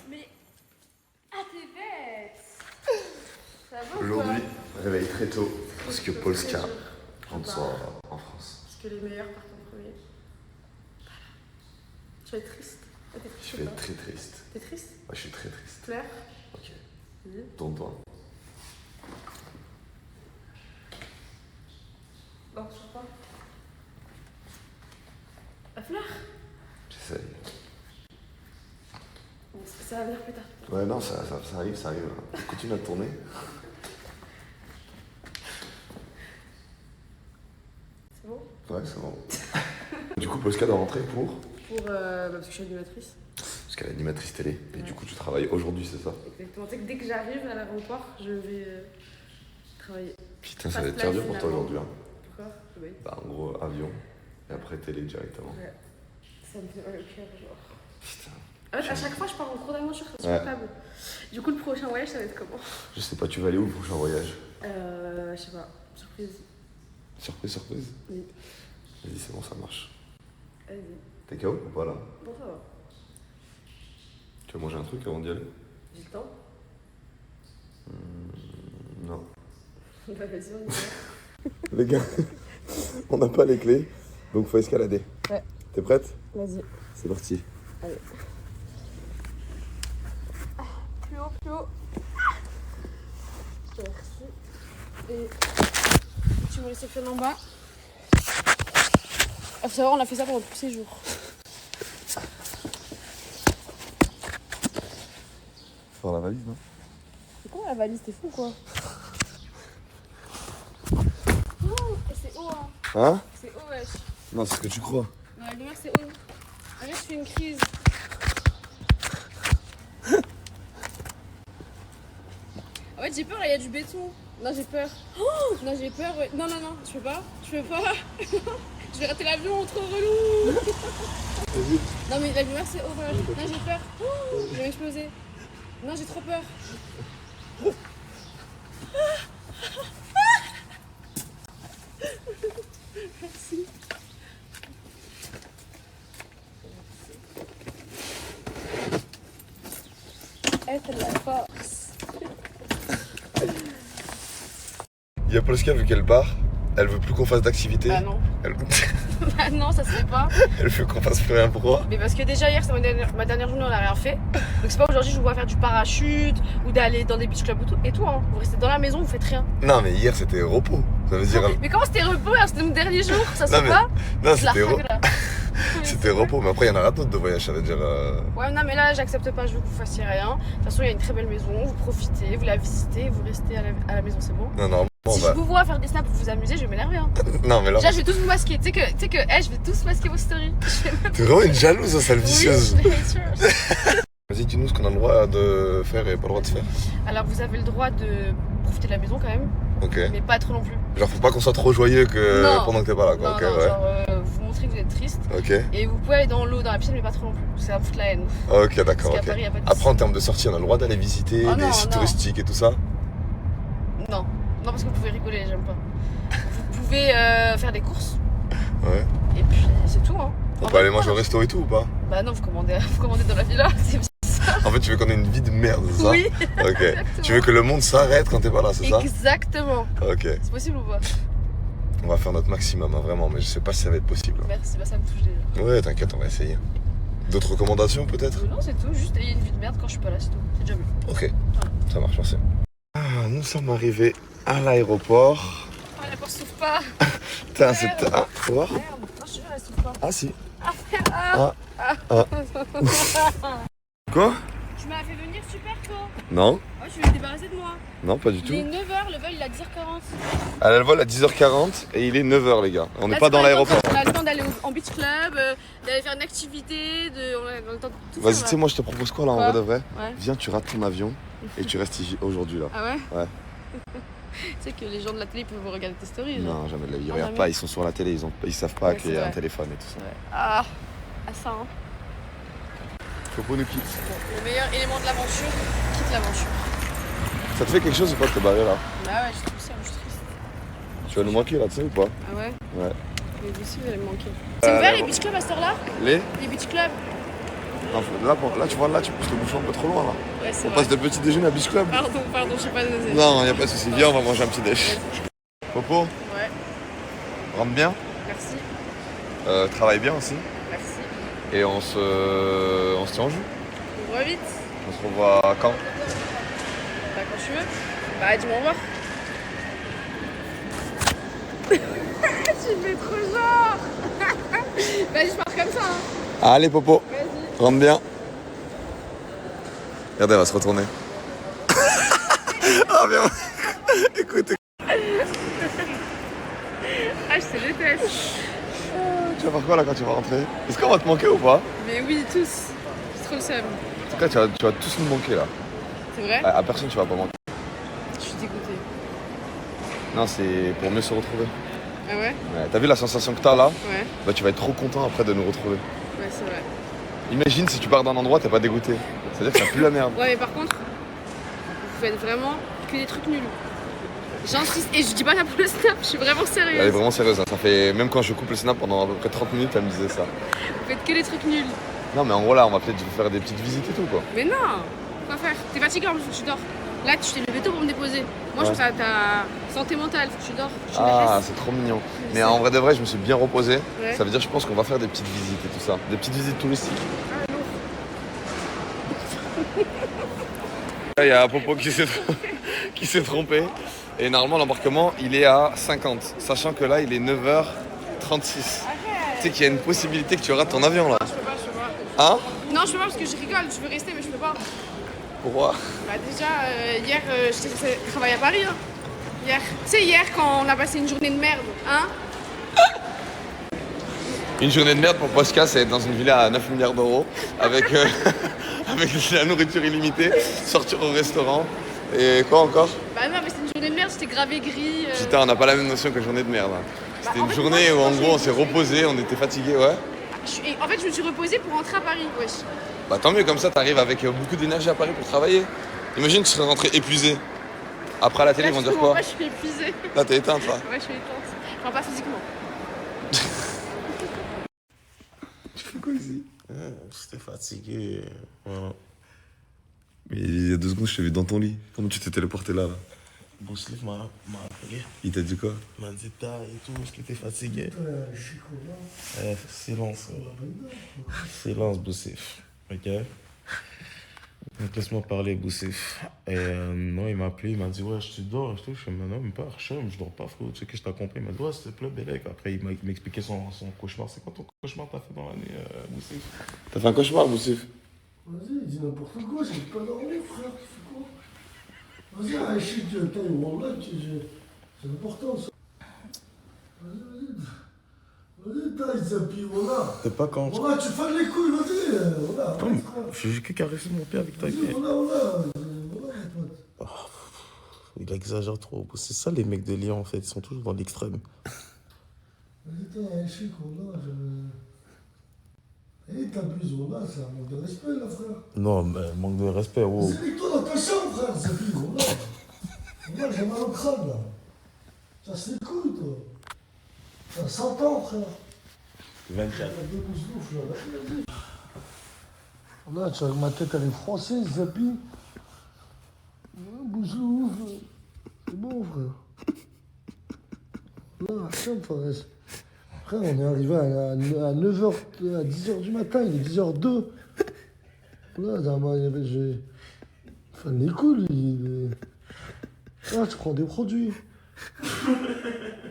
Mais... Ah, t'es bête. Ça va ou Aujourd'hui, quoi? réveil très tôt parce que Polska rentre en France. Parce que les meilleurs partent en premier. Tu vas être triste. Ah, t'es triste Je vais être très triste. T'es triste? Ouais, je suis très triste. Pleure. Ok. Oui. Tourne-toi. Non, je sais pas. La fleur? J'essaye. Bon, ça va venir plus tard. Ouais, non, ça arrive, ça arrive. Continue à tourner. C'est bon? Ouais, c'est bon. Du coup, Polska doit rentrer pour Parce que je suis animatrice. Parce qu'elle est animatrice télé. Et du coup, tu travailles aujourd'hui, c'est ça? Exactement. Tu sais que dès que j'arrive à l'aéroport, je vais travailler. Putain, ça va être dur pour toi aujourd'hui. Hein. Pourquoi? Oui. Bah, en gros, avion. Et après, télé directement. Ouais. Ça me fait mal au cœur, genre. Putain. En fait, à chaque fois, je pars en cours d'aventure, c'est insupportable. Du coup, le prochain voyage, ça va être comment? Je sais pas, tu vas aller où le prochain voyage? Je sais pas. Surprise. Surprise, surprise? Oui. Vas-y, c'est bon, ça marche. Vas-y. T'es KO ou pas là? Bon, ça va. Tu veux manger un truc avant d'y aller? J'ai le temps? Non. Bah, vas-y, on y va. Les gars, on n'a pas les clés, donc faut escalader. Ouais. T'es prête? Vas-y. C'est parti. Allez. Plus haut, plus haut. Merci. Et tu me laisses le pied en bas. Faut savoir, on a fait ça pendant tout le séjour. Faut avoir la valise, non? C'est quoi la valise? T'es fou quoi? Oh, c'est haut hein. Hein? C'est haut wesh. Non, c'est ce que tu crois. Non, la lumière c'est haut. Allez, je fais une crise. En fait j'ai peur, là il y a du béton. Non j'ai peur. Oh non j'ai peur, ouais. Non, je peux pas. Je peux pas. Je vais rater l'avion, trop relou. Non mais la lumière c'est haut wesh. Non j'ai peur. Oh, je vais exploser. Non j'ai trop peur. Merci. Être de la force. Il y a Polska, vu qu'elle part, elle veut plus qu'on fasse d'activité. Bah non. Elle... Bah non, ça se fait pas. elle veut qu'on fasse plus rien pour moi. Mais parce que déjà hier, c'est ma dernière journée, on n'a rien fait. Donc c'est pas aujourd'hui, je vous vois faire du parachute ou d'aller dans des beach clubs et tout. Hein. Vous restez dans la maison, vous faites rien. Non, mais hier c'était repos. Ça veut dire. Mais comment c'était repos alors? C'était mon dernier jour, ça se Non, fait mais... pas? Non, C'est la c'était règle, là. C'était repos, mais après il y en aura d'autres de voyages, ça veut dire. Ouais, non, mais là j'accepte pas, je veux que vous fassiez rien. De toute façon, il y a une très belle maison, vous profitez, vous la visitez, vous restez à la maison, c'est bon? Non, non, bon, Si je vous vois faire des snaps pour vous amuser, je vais m'énerver. Hein. Non, mais là. Déjà, je vais tous vous masquer. Tu sais que, je vais tous masquer vos stories. T'es vraiment une jalouse, sale vicieuse. Oui, je suis sûre. Vas-y, dis-nous ce qu'on a le droit de faire et pas le droit de faire. Alors, vous avez le droit de profiter de la maison quand même, Ok. mais pas trop non plus. Genre, faut pas qu'on soit trop joyeux que Non. pendant que t'es pas là, quoi. Non, Ok, non, ouais. genre, vous montrez que vous êtes triste. Ok. Et vous pouvez aller dans l'eau, dans la piscine, mais pas trop non plus. Ça va foutre la haine. Ok, d'accord. Parce qu'à Ok. Paris, y a pas de Après, en piscine. termes de sortie, on a le droit d'aller visiter Oh des non, sites non. touristiques et tout ça. Non, parce que vous pouvez rigoler, j'aime pas. Vous pouvez faire des courses. Ouais. Et puis, c'est tout. Hein. On En peut vrai, aller manger au voilà. resto et tout ou pas? Bah non, vous commandez dans la villa. C'est En fait, tu veux qu'on ait une vie de merde, c'est ça? Oui. Ok. Exactement. Tu veux que le monde s'arrête quand t'es pas là, c'est ça? Exactement. Ok. C'est possible ou pas? On va faire notre maximum, hein, vraiment, mais je sais pas si ça va être possible. Merci, bah ça me touche déjà. Ouais, t'inquiète, on va essayer. D'autres recommandations peut-être? Non, c'est tout. Juste ayez une vie de merde quand je suis pas là, c'est tout. C'est déjà mieux. Ok. Ça marche, merci. Ah, nous sommes arrivés à l'aéroport. Ah, la porte s'ouvre pas. Putain, c'est. Ah, faut voir? Merde. Non, je te jure, elle s'ouvre pas. Ah, si. Ah. Quoi? Tu m'as fait venir super tôt. Non? Ouais, tu veux te débarrasser de moi. Non, pas du tout. Il est 9h, le vol il est à 10h40. Elle a le vol à 10h40 et il est 9h, les gars. On n'est pas dans l'aéroport. On a le temps d'aller en beach club, d'aller faire une activité, on a le temps de tout Vas-y, faire, tu sais, moi je te propose quoi là en Quoi? vrai de vrai? Ouais. Viens, tu rates ton avion et tu restes ici aujourd'hui là. Ah ouais? Ouais. Tu sais que les gens de la télé peuvent regarder tes stories. genre. Non, jamais de la vie. Ils Non, regardent jamais. pas, ils sont sur la télé, ils savent pas Ouais, qu'il y c'est a un vrai. téléphone et tout ça. Ouais. Ah, ça hein. Faut nous quitte. Le meilleur élément de l'aventure, quitte l'aventure. Ça te fait quelque chose ou pas de te barrer là? Bah ouais, je suis poussée, je suis triste. Tu vas nous manquer là, tu sais ou pas? Ah ouais? Ouais. Mais vous aussi, vous allez me manquer. C'est ouvert les beach clubs à cette heure-là? Les? Les beach clubs? Là, tu vois, là, tu pousses le bouchon un peu trop loin, là. Ouais, c'est On vrai. passe de petit déjeuner à Beach Club. Pardon, j'ai pas osé. Non, y a pas de souci. Viens, on va manger un petit déj. Popo, Ouais, rentre bien. merci. Travaille bien aussi. Merci. Et on se tient en jus. On voit vite. On se revoit quand? Bah, quand tu veux. Bah, dis-moi au revoir. Tu me fais trop genre. Vas-y, je pars comme ça. Hein. Allez, Popo, Vas-y. rentre bien. Regardez, elle va se retourner. Ah, bien. Écoute, Ah, je te déteste. tu vas faire quoi là quand tu vas rentrer? Est-ce qu'on va te manquer ou pas? Mais oui, tous. J'ai trop le seum. En tout cas, tu vas tous nous manquer là. C'est vrai? À personne, tu vas pas manquer. Je suis dégoûtée. Non, c'est pour mieux se retrouver. Ah ouais? Ouais, t'as vu la sensation que t'as là? Ouais. Bah, tu vas être trop content après de nous retrouver. Ouais, c'est vrai. Imagine si tu pars d'un endroit, t'es pas dégoûté. C'est-à-dire que ça pue la merde. Ouais, mais par contre, vous faites vraiment que des trucs nuls. J'insiste, et je dis pas ça pour le snap, je suis vraiment Elle est sérieuse. vraiment sérieuse. Hein. Ça fait, même quand je coupe le snap pendant à peu près 30 minutes, elle me disait ça. Vous faites que des trucs nuls. Non, mais en gros, là, on va peut-être faire des petites visites et tout, quoi. Mais non, quoi faire? T'es fatigué en plus, faut que tu dors. Là, tu t'es levé tôt pour me déposer. Moi, je pense à ta santé mentale, faut que tu dors, faut que tu Ah, restes. c'est trop mignon. Je Mais sais. en vrai de vrai, je me suis bien reposé. Ouais. Ça veut dire, je pense qu'on va faire des petites visites et tout ça. Des petites visites touristiques. Ah non. Là, il y a Popo qui s'est trompé. Et normalement, l'embarquement, il est à 50. Sachant que là, il est 9h36. Tu sais qu'il y a une possibilité que tu rates ton avion, là. Je peux pas. Hein? Non, je peux pas parce que je rigole, je veux rester, mais je peux pas. Pourquoi? Bah déjà, hier, j'étais censée travailler à Paris, hein. Hier. Tu sais, hier, quand on a passé une journée de merde, hein? Une journée de merde pour Posca, c'est être dans une villa à 9 milliards d'euros. Avec, avec la nourriture illimitée. Sortir au restaurant. Et quoi encore? Bah non, mais c'était une journée de merde, j'étais gravé gris. Putain, on n'a pas la même notion que journée de merde. Hein. C'était en une fait, journée moi, où en quand gros on j'ai- s'est reposé, on était fatigué, ouais. Et en fait, je me suis reposée pour rentrer à Paris, wesh. Bah tant mieux, comme ça t'arrives avec beaucoup d'énergie à Paris pour travailler. Imagine tu serais rentré épuisé. Après à la télé Là, ils vont dire justement, quoi? moi, je suis épuisée. Là t'es éteinte là. Ouais, je suis éteinte. Enfin, pas physiquement. Tu fais quoi ici? J'étais fatigué. Voilà. Mais il y a 2 secondes je t'ai vu dans ton lit. Comment tu t'es téléporté là? Bouslif m'a appelé. Il t'a dit quoi? Il m'a dit t'as et tout, est-ce que t'es fatigué? Silence. Silence, Boussif. Ok? Donc laisse-moi parler, Boussif. Et non, il m'a appelé, il m'a dit ouais, je dors. Je fais mais non, même pas, je dors pas, frérot. Tu sais que je t'accompagne. Il m'a dit ouais, s'il te plaît, Bélec. Après, il m'a expliqué son cauchemar. C'est quoi ton cauchemar t'as fait dans la nuit, Boussif? T'as fait un cauchemar, Boussif? Vas-y, dis n'importe quoi, j'ai pas dormi, frère, tu fais quoi? Vas-y, Aïchi, taille, Wallah, c'est important ça. Vas-y, taille, Zapi, Wallah. C'est pas quand. Wallah, tu fais les couilles, vas-y, Wallah. Comme, j'ai que caressé mon père avec ta Vas-y, pied. Wallah, Wallah, mon pote. Il exagère trop. C'est ça les mecs de Lyon en fait, ils sont toujours dans l'extrême. Vas-y, taille, Aïchi, Wallah, Eh, t'abuses, Wallah, c'est un manque de respect, là, frère. Non, mais manque de respect, oh. C'est toi dans ta chambre, frère, Zapi, Wallah. Wallah, j'ai mal au crâne, là. Ça se les couilles, toi. T'as 100 ans, frère. 24. Là, tu vois, ma tête, elle est française, Zapi. Bouzlouf. C'est bon, frère. Là, tiens, Fares. Frère, on est arrivé à 9h, à 10h du matin, il est 10h02. Là, j'ai. Enfin, les couilles, lui. Ah, tu prends des produits.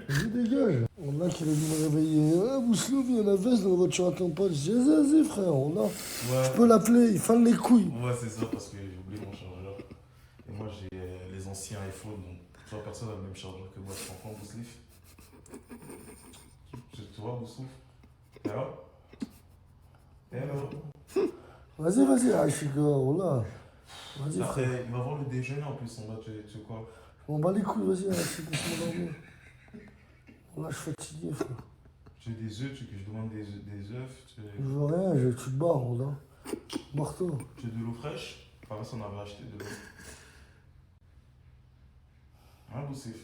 Vas-y, dégage. On a qui va me réveiller. Ah, Bouslouf, il y en a veste dans la voiture, attends pas. Je dis, vas-y, frère, on a. Ouais. Tu peux l'appeler, il fane les couilles. Ouais, c'est ça, parce que j'ai oublié mon chargeur. Et moi, j'ai les anciens iPhones, donc toi, personne n'a le même chargeur que moi. Tu comprends, Bouslif? Tu vois, Bouslif? Hello? Hello? Vas-y, ah, je suis gars, voilà. Vas-y, frère. Après, il va voir le déjeuner en plus, en bas, tu sais quoi? On bat les couilles, vas-y, je suis laisse-moi dormir. Là, je suis fatigué, frère. Tu veux des œufs, tu veux que je demande des œufs? Je veux rien, tu te barres, là. Barre-toi. Tu veux de l'eau fraîche? Par ça, on avait acheté de l'eau. Hein, Boussif?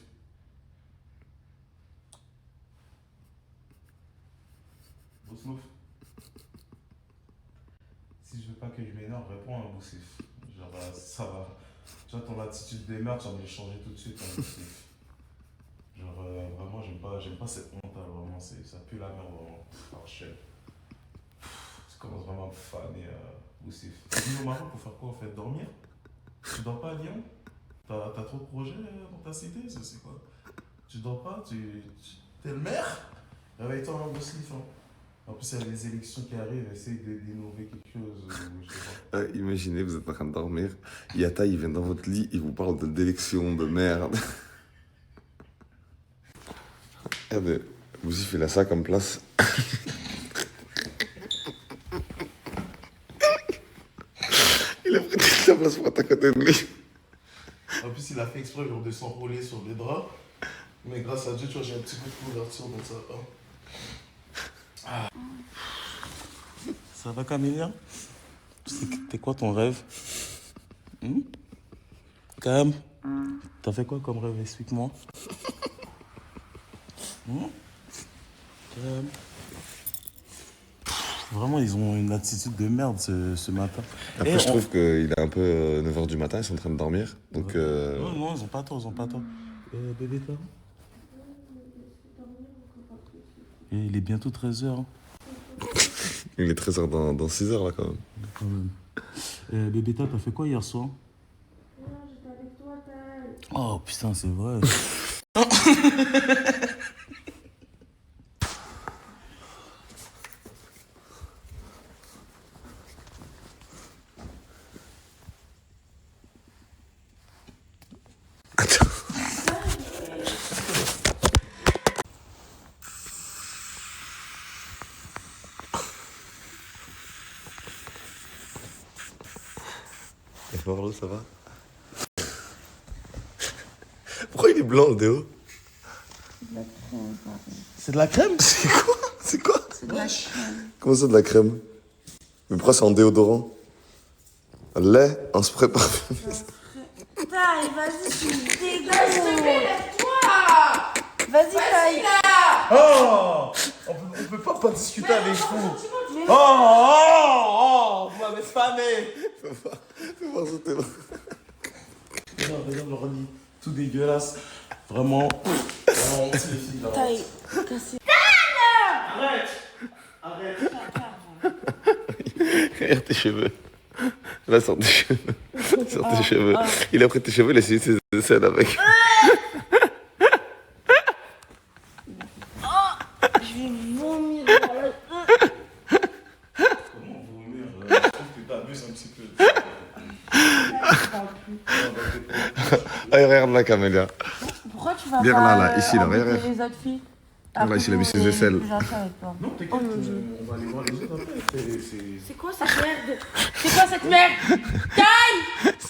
Bouslouf? Si je veux pas que je m'énerve, réponds à un boussif. Genre, ça va. Tu vois, ton attitude de merde, tu vas me le changer tout de suite en boussif. Genre, vraiment, j'aime pas cette mentale, vraiment. Ça pue la merde, vraiment. Alors, tu commences vraiment à me faner, boussif. Tu es venu au Maroc pour faire quoi, en fait? Dormir? Tu dors pas à Lyon? T'as trop de projets dans ta cité? C'est quoi? Tu dors pas? T'es le maire? Réveille-toi un boussif, hein. En plus, il y a des élections qui arrivent, essaye d'innover quelque chose. Je sais pas. Imaginez, vous êtes en train de dormir, Yata il vient dans votre lit, il vous parle d'élection, de merde. Eh ben, Boussif il a ça comme place. Il a pris toute la place pour être à côté de lui. En plus, il a fait exprès genre, de s'enrouler sur les draps. Mais grâce à Dieu, tu vois, j'ai un petit peu de couverture dans ça. Oh. Ah. Ça va, Camélia? C'était quoi ton rêve? Cam, t'as fait quoi comme rêve? Explique-moi. Cam. Vraiment, ils ont une attitude de merde ce matin. Après, je trouve qu'il est un peu 9h du matin, ils sont en train de dormir. Donc, Non, non, ils ont pas tort, ils ont pas tort. Bébé, toi? Et il est bientôt 13h. Il est 13h dans 6h là quand même. Quand même. Bébé, t'as fait quoi hier soir? J'étais avec toi, Taï. Oh putain, c'est vrai. Et Marlo, ça va? Pourquoi il est blanc le déo? C'est de la crème? C'est quoi? C'est quoi? C'est de la crème. Comment ça de la crème? Mais pourquoi c'est en déodorant? Lait, en spray parfumé. Taï, vas-y, je suis dégueu. S'il te plaît, lève-toi. Vas-y, Taï. Oh, on peut pas discuter avec vous. Oh, vous m'avez spammé. Fais voir sur tes mains. Regarde le ordi, tout dégueulasse. Vraiment. Vraiment, honte, les filles, là. Taï, cassé. Arrête. Regarde tes cheveux. Là, sur tes cheveux. Sur tes cheveux. Il a pris tes cheveux, il a essayé ses aisselles avec. Je vais vomir dans la... Comment vomir? Je trouve que t'abuses un petit peu. Ah, regarde là, Camélia. Pourquoi tu vas Viens pas là, ici, là, embêter regarde. les autres filles? Là, ici, il a mis ses aisselles. Non, t'inquiète, on va aller voir les autres après. C'est quoi cette merde? C'est quoi cette merde? Taï!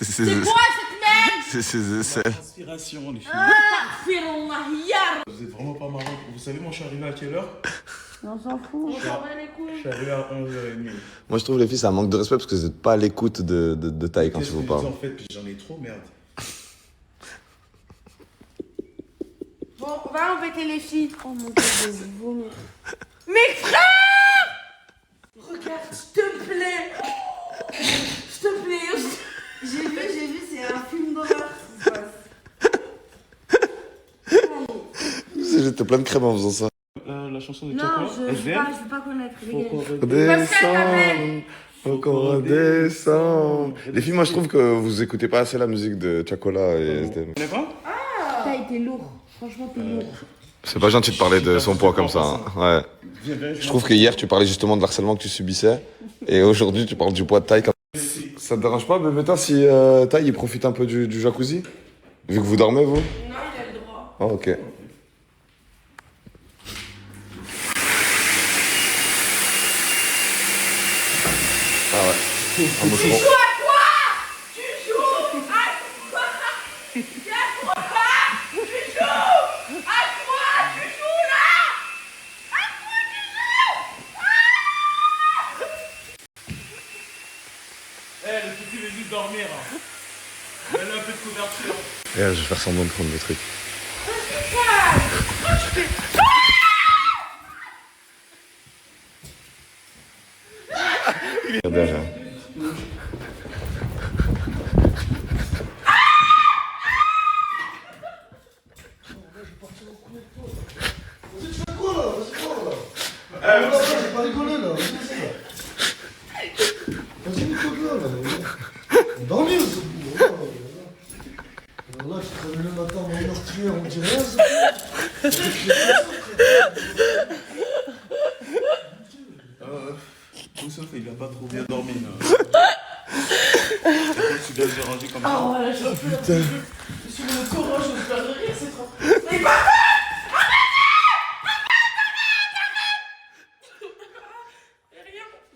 C'est quoi cette merde? C'est ses aisselles. Inspiration, les filles. Astaghfirullah. Vous êtes vraiment pas marrant. Vous savez, moi, je suis arrivé à quelle heure? On s'en fout. On s'en bat les Je couilles. suis arrivé à 11h30. Moi, je trouve les filles, c'est un manque de respect parce que vous n'êtes pas à l'écoute de taille quand tu Qu'est-ce vous que je dis parles. en fait? Puis j'en ai trop, merde. Bon, on va embêter les filles. Oh mon dieu, je vais vomir. Mes frères! Regarde, s'il te plaît. S'il te plaît. J'ai vu, c'est un film d'horreur qui se passe. J'étais plein de crème en faisant ça. La chanson de Non, Chaco, je veux SDM? pas connaître. Faut qu'on Redescendre, faut qu'on redescende. Les filles, moi je trouve que vous écoutez pas assez la musique de Chacola et SDM. connaît pas? T'as été lourd. Franchement, t'es lourd. C'est pas gentil de parler de son poids comme ça. Hein. Ouais. Viens, Je trouve que hier tu parlais justement de l'harcèlement que tu subissais et aujourd'hui tu parles du poids de Taï. Ça te dérange pas, bébé, toi, si Taï il profite un peu du jacuzzi? Vu que vous dormez, vous? Non, il a le droit. Ah, ok. Ah ouais. Un moucheron. Tu joues à quoi? Tu joues à quoi? Y'a quoi? Tu joues à quoi? Tu joues là? À quoi tu joues? Eh, le petit veut juste dormir. Donne un peu de couverture. Regarde, je vais faire semblant de prendre le truc. Regarde, Dormir, ce bout. Là, tu te réveilles le matin en meurtrière, on dit rien, ça. Sauf il a pas trop bien dormi. Tu dois le déranger comme ça. Oh, voilà, je suis putain. Je suis le torrent, je me fais rire, c'est trop. Mais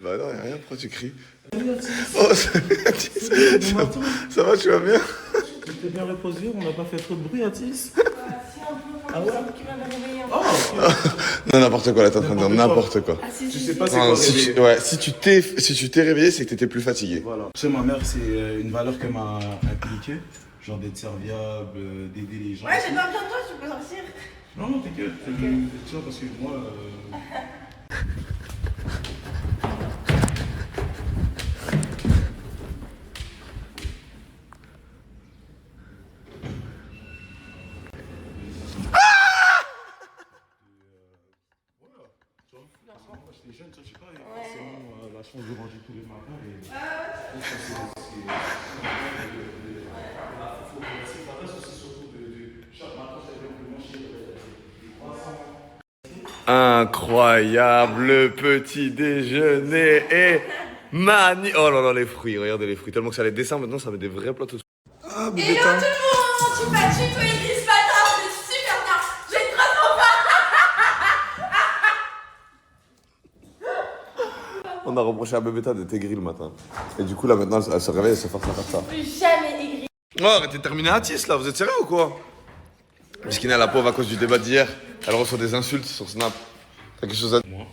Bah non, y'a rien, pourquoi tu cries? Oh, ça va, tu vas bien? Tu t'es bien reposé, on n'a pas fait trop de bruit, Atis. Ah ouais? Qui m'a réveillé. Oh, Non, n'importe quoi, là, t'es en train de dire n'importe quoi. Ah, si, tu si, sais si. pas c'est Non, quoi si réveiller. tu, ouais, si tu t'es réveillé, c'est que t'étais plus fatigué. Voilà. Tu sais, ma mère, c'est une valeur qu'elle m'a inculquée. Genre d'être serviable, d'aider les gens. Ouais, j'ai pas besoin de toi, tu peux sortir. Non, non, t'inquiète. Tu vois, parce que moi. J'étais jeune, tu sais, je sais pas, forcément la chance de manger tous les matins. Et je pense que c'est surtout de chaque matin, c'est de manger des croissants. Incroyable petit déjeuner et mani. Oh là là, les fruits, regardez les fruits. Tellement que ça les dessins maintenant, ça met des vrais plats tout de suite. Ah, Hello tout le monde, tu m'as tutoyé ce matin, c'est super bien. J'ai trop On a reproché à Bébéta d'être aigrie le matin. Et du coup, là maintenant, elle se réveille et se force à faire ça. plus jamais aigri. Oh, arrêtez de terminer à Tis là, vous êtes sérieux ou quoi? Miskina, la pauvre, à cause du débat d'hier, elle reçoit des insultes sur Snap. T'as quelque chose à dire?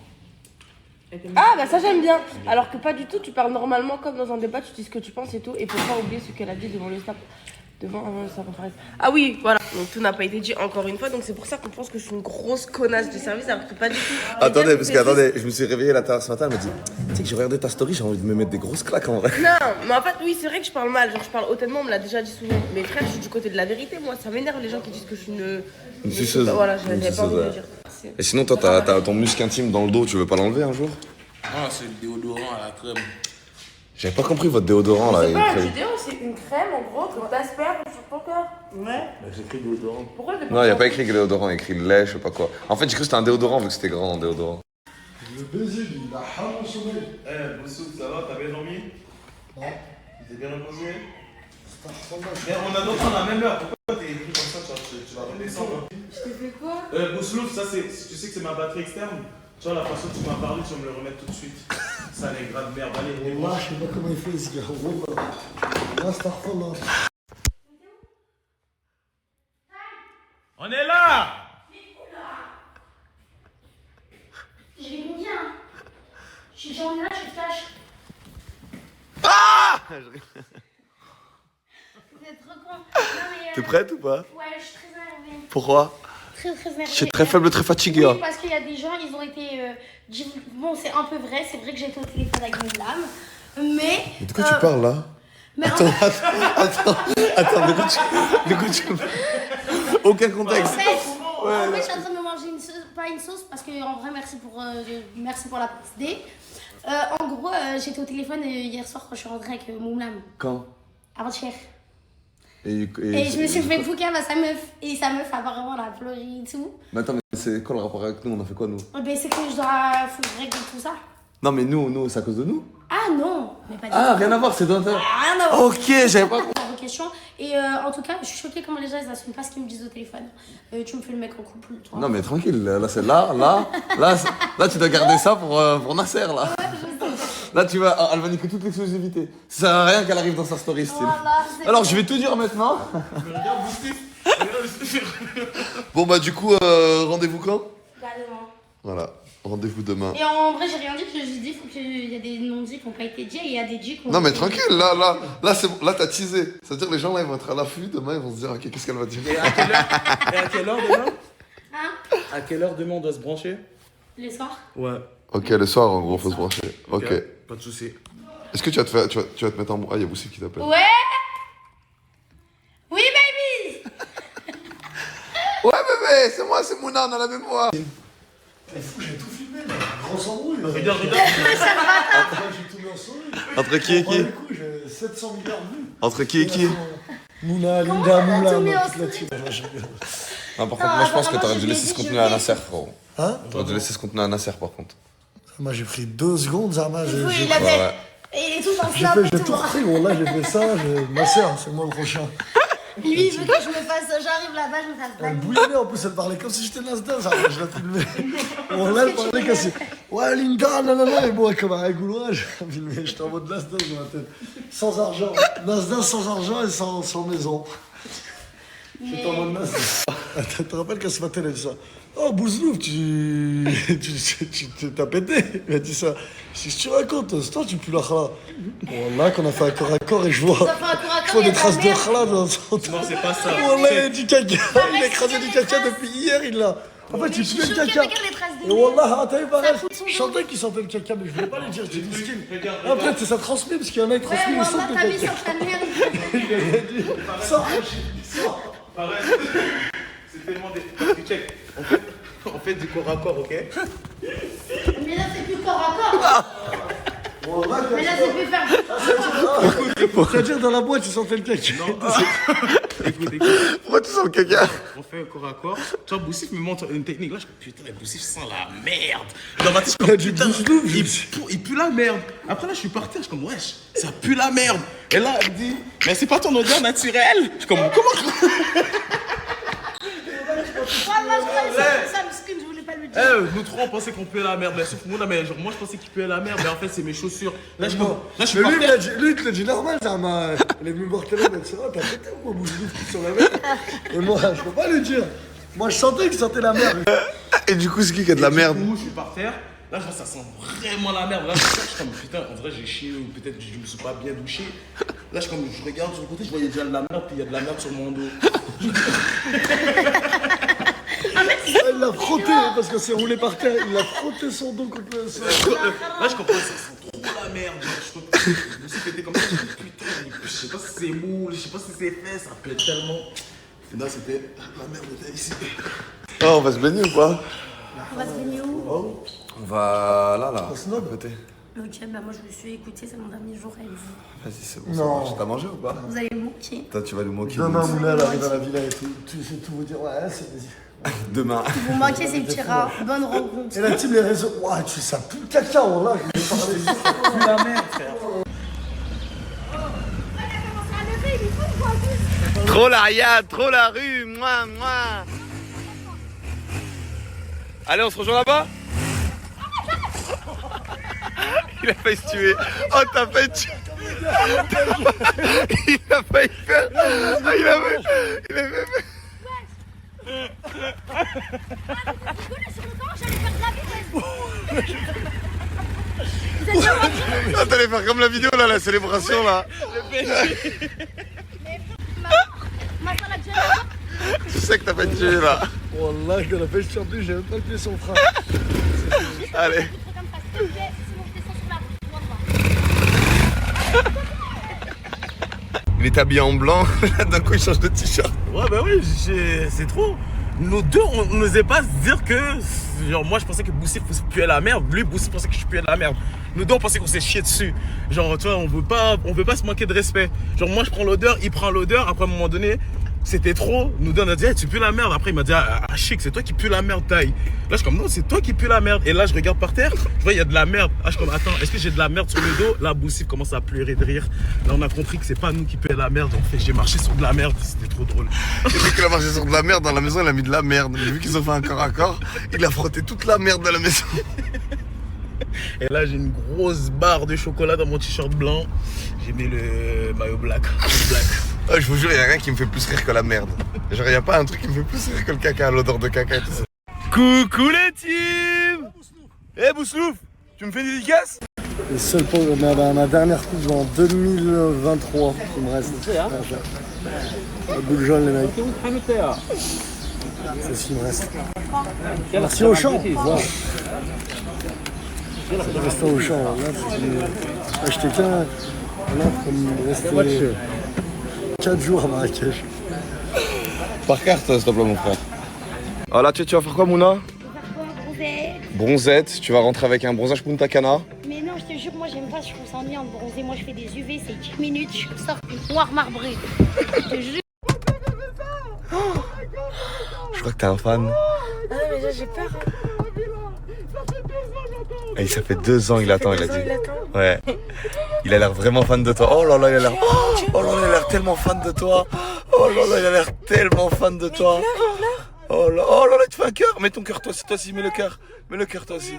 Ah bah ça j'aime bien. Alors que pas du tout, tu parles normalement comme dans un débat, tu dis ce que tu penses et tout, et faut pas oublier ce qu'elle a dit devant le staff. Devant sa conférence. Ah oui, voilà. Donc tout n'a pas été dit encore une fois, donc c'est pour ça qu'on pense que je suis une grosse connasse de service, alors que pas du tout. Attendez, parce que attendez, je me suis réveillé là ce matin, elle m'a dit, tu sais que j'ai regardé ta story, j'ai envie de me mettre des grosses claques en vrai. Non, mais en fait oui c'est vrai que je parle mal, genre je parle hautement, on me l'a déjà dit souvent. Mais frère, je suis du côté de la vérité, moi ça m'énerve les gens qui disent que je suis une suceuse. Voilà, j'avais Une pas envie de le suceuse, dire. Et sinon, toi, t'as ton muscle intime dans le dos, tu veux pas l'enlever un jour? Ah, c'est le déodorant à la crème. J'avais pas compris votre déodorant là. C'est pas un déodorant, c'est une crème en gros que t'asperges sur ton corps. Ouais. J'ai écrit déodorant. Pourquoi j'ai pas Non, y a pas écrit déodorant, y a écrit lait, je sais pas quoi. En fait, j'ai cru que c'était un déodorant vu que c'était grand, un déodorant. Le baiser, il a haram au sommeil. Eh, Boussou, ça va, t'as bien dormi? Non. Tu t'es bien reposé? C'est un fromage. Mais on a d'autres à la même heure, pourquoi t'es écrit comme ça? Tu vas redescendre. Je t'ai fait quoi? Bouslouf, ça c'est. Tu sais que c'est ma batterie externe? Tu vois, la façon dont tu m'as parlé, tu vas me le remettre tout de suite. Ça, les gras de merde, allez, Là, débranche. je sais pas comment il fait ce gars. Là, c'est un fromage. On est là! Je vais bien. J'en ai là, je flash. Vous êtes trop con. Non, mais, T'es prête ou pas? Ouais, je suis très énervée. Pourquoi? Très énervée. Je suis très faible, très fatigué. Oui, parce qu'il y a des gens, ils ont été. Bon, c'est un peu vrai, c'est vrai que j'ai été au téléphone avec une dame. Mais. De quoi tu parles là? Mais Attends, en fait, attends, de quoi tu... Aucun contexte. en fait, je suis en train de me manger une sauce, pas une sauce, parce que en vrai, merci pour la petite idée. En gros, j'étais au téléphone hier soir quand je suis rentrée avec Moumlam. Quand? Avant-hier. Et Et je me suis fait bouquer à sa meuf. Et sa meuf, apparemment, elle a pleuré et tout. Mais attends, mais c'est quoi le rapport avec nous? On a fait quoi nous? Ben, c'est que faut que je règle tout ça. Non mais nous, c'est à cause de nous? Ah non, mais pas du Ah, tout. rien à voir, c'est toi. Rien à voir. Ok, j'avais pas... Vos questions. Et en tout cas, je suis choquée comment les gens ils n'assument pas ce qu'ils me disent au téléphone. Tu me fais le mec en couple, toi. Non mais tranquille, là c'est là, tu dois garder ça pour Nasser là. Là tu vas, elle va niquer toute l'exclusivité. Ça sert à rien qu'elle arrive dans sa story style. Voilà, c'est Alors bon. je vais tout dire maintenant. Regarde, Boustif! Regarde, Bon bah du coup, rendez-vous quand? Bah, demain. Voilà, rendez-vous demain. Et en vrai, j'ai rien dit, que j'ai dit, il faut qu'il y a des non-dits qui n'ont pas été dits et il y a des dits qui ont Non mais été tranquille, là c'est bon, là t'as teasé. C'est-à-dire les gens là ils vont être à l'affût, demain ils vont se dire ok qu'est-ce qu'elle va dire. Et à quelle heure demain? Hein? À quelle heure demain on doit se brancher? Les soirs? Ouais. Ok, le soir en gros faut se brancher. Ok. Pas de soucis. Est-ce que tu vas te mettre en... Ah, il y a Boussif qui t'appelle. Ouais! Oui, baby! Ouais bébé, c'est moi, c'est Mouna, on a la même voix. C'est fou, j'ai tout filmé là. Grosse embrouille là. Regarde. Après, j'ai tout mis Entre qui et qui? J'ai 700 milliards de vues. Entre qui et qui? Mouna, Comment Linda, on a Moula, tout mis toute en la story? team. Non, je rigole. Non, par contre, moi je pense que apparemment, t'aurais je dû lui ai laisser dit, ce je contenu lui ai à dit. Nasser, frérot. Hein? T'aurais dû laisser ce contenu à Nasser, par contre. Moi j'ai pris 2 secondes, Zama. Du coup, J'ai il a Ouais. fait. Et tout dans le snap et j'ai tout. tout repris, bon là j'ai fait ça, ma soeur, c'est moi le prochain. Lui, il veut que je me fasse. J'arrive là-bas, je me fasse Elle blague. bouillonnait en plus, elle parlait comme si j'étais Nasdaq, ça, je la filmais. Bon là elle parlait comme si. Ouais Linda, nanana, et moi comme un goulois, je la filmais, j'étais en mode Nasdaq dans ma tête. Sans argent, Nasdaq sans argent et sans maison. J'étais en mode Nasdaq. Tu te rappelles quand ce matin elle a dit ça? Oh Bouzlouf, tu t'as pété. Il a dit ça. Si tu racontes, c'est toi tu pues la khala. Bon là qu'on a fait un corps à corps et je vois. Ça fait un corps à Je corps, vois il y a des de la traces de merde. khala dans son. Non, c'est pas ça. Oh là, il y a du caca. Il a écrasé du caca depuis hier, il l'a. En fait, il Je suis pue le choquée, caca. regarde les traces de Et Wallah, t'as vu pareil, fout son je dos. sentais qu'il sentait le caca, mais je voulais pas le dire, j'étais miskin. Après, ça transmet, parce qu'il y en a qui Ouais, transmettent, ils moi, sentent t'as le mis caca. sur ta merde. Sors. Pareil. C'est tellement des. Parce que check, on fait du corps à corps, ok? Mais là, c'est plus corps à corps. Mais là, c'est plus faire. C'est-à-dire, dans la boîte, ils sentaient le caca. Écoute. Pourquoi tu sens le caca? On fait un corps à corps. Tu vois, Boussif me montre une technique. Là, je suis putain, Boussif sent la merde. Dans ma tête, je suis comme putain, il pue la merde. Après, là, je suis par terre, je suis comme wesh, ça pue la merde. Et là, elle me dit, mais c'est pas ton odeur naturelle. Je suis comme, comment? Moi, je croyais que c'était ça, parce que je voulais pas le dire. Nous trois, on pensait qu'on puait la merde. Mais sauf moi, mais genre, moi, je pensais qu'il puait la merde. Mais en fait, c'est mes chaussures. Là, je suis comme, là, je suis Mais par lui, terre. il te l'a dit normal, ça m'a. Elle est venue me voir tout à l'heure, elle m'a dit, oh, t'as pété ou quoi, Bouzlouf, qui sent la merde? Et moi, je peux pas lui dire. Moi, je sentais qu'il sentait la merde. Et du coup, c'est qui a de la merde? Du coup, je suis par terre. Là, je vois, ça sent vraiment la merde. Là, je suis comme, putain, en vrai, j'ai chié ou peut-être que je me suis pas bien douché. Là, je regarde sur le côté, je vois, il y a déjà de la merde, puis il y a de la merde sur mon dos. Il l'a frotté, parce que c'est roulé par terre. Il a frotté son dos contre le sol. Là, je comprends, ça sent trop la merde. Je me suis pété comme ça. Je me suis dit, putain, je sais pas si c'est mou, je sais pas si c'est fait, ça pète tellement. Et là, c'était, la merde était ici. Oh, on va se baigner ou pas? On va se baigner où? On va là, à snob. côté. Ok, bah moi je me suis écoutée, c'est mon dernier jour avec vous. Vas-y, c'est bon. Non. ça marche. T'as mangé ou pas? Vous allez me moquer. Toi, tu vas nous moquer. Demain, Moula, elle arrive à la villa et tout. Tu sais tout vous dire, ouais, c'est. Demain. Vous manquez ces petits rats. Bonne rencontre. Et la team, les réseaux. Ouah, tu sais, ça pue le caca, voilà. Je vais parler. La merde, frère. Trop la riade, trop la rue, moi. Allez, on se rejoint là-bas? Il a failli se tuer. Oh, t'as failli tuer. Il a failli faire. Il avait fait. Ah, t'allais faire comme la vidéo là, la célébration là. Je sais que t'as pas tué là. Wallah, quand on a fait le champion, j'ai même pas le pied sur le frein. Allez. Il est habillé en blanc, d'un coup il change de t-shirt. Ouais, bah oui, c'est trop. Nous deux, on n'osait pas se dire que. Genre, moi je pensais que Boussif puait la merde. Lui, Boussif pensait que je puais la merde. Nous deux, on pensait qu'on s'est chié dessus. Genre, tu vois, on veut pas se manquer de respect. Genre, moi je prends l'odeur, il prend l'odeur. Après, à un moment donné, c'était trop. Nous deux, on a dit, hey, tu pues la merde. Après, il m'a dit, ah, chic, c'est toi qui pues la merde, taille. Là, je suis comme, non, c'est toi qui pues la merde. Et là, je regarde par terre, je vois, il y a de la merde. Là, je suis comme, attends, est-ce que j'ai de la merde sur le dos? Là, Boussif commence à pleurer de rire. Là, on a compris que c'est pas nous qui puons la merde. En fait, j'ai marché sur de la merde. C'était trop drôle. Il dit qu'il a marché sur de la merde dans la maison, il a mis de la merde. J'ai vu qu'ils ont fait un corps à corps, il a frotté toute la merde de la maison. Et là, j'ai une grosse barre de chocolat dans mon t-shirt blanc. J'ai mis le maillot black. Oh, je vous jure, il n'y a rien qui me fait plus rire que la merde. Genre, il n'y a pas un truc qui me fait plus rire que le caca, l'odeur de caca et tout ça. Coucou les teams. Eh Bouslouf, tu me fais une dédicace? Le seul pour ma dernière coupe en 2023 qui me reste. La boule jaune, les mecs. C'est ce qui me reste. Merci au champ. Reste au champ. Là, c'est acheté qu'un. Là, comme rester 4 jours à Marrakech. Par carte, s'il te plaît, mon frère. Ah là, tu vas faire quoi, Mouna? Bronzette, tu vas rentrer avec un bronzage Punta Cana. Mais non, je te jure, moi j'aime pas, je trouve ça ennuyant de bronzer. Moi je fais des UV, c'est 10 minutes, je sors noir marbré. Je te jure. Je crois que t'es un fan. Ah non, mais là, j'ai peur. Et ça fait 2 ans il attend, il a dit. Il attend. Ouais. Il a l'air vraiment fan de toi. Oh là là, il a l'air. Oh là là, il a l'air tellement fan de toi. Oh là là, il a l'air tellement fan de toi. Oh là là, tu fais un cœur. Mets ton cœur toi aussi, mets le cœur. Mets le cœur toi aussi.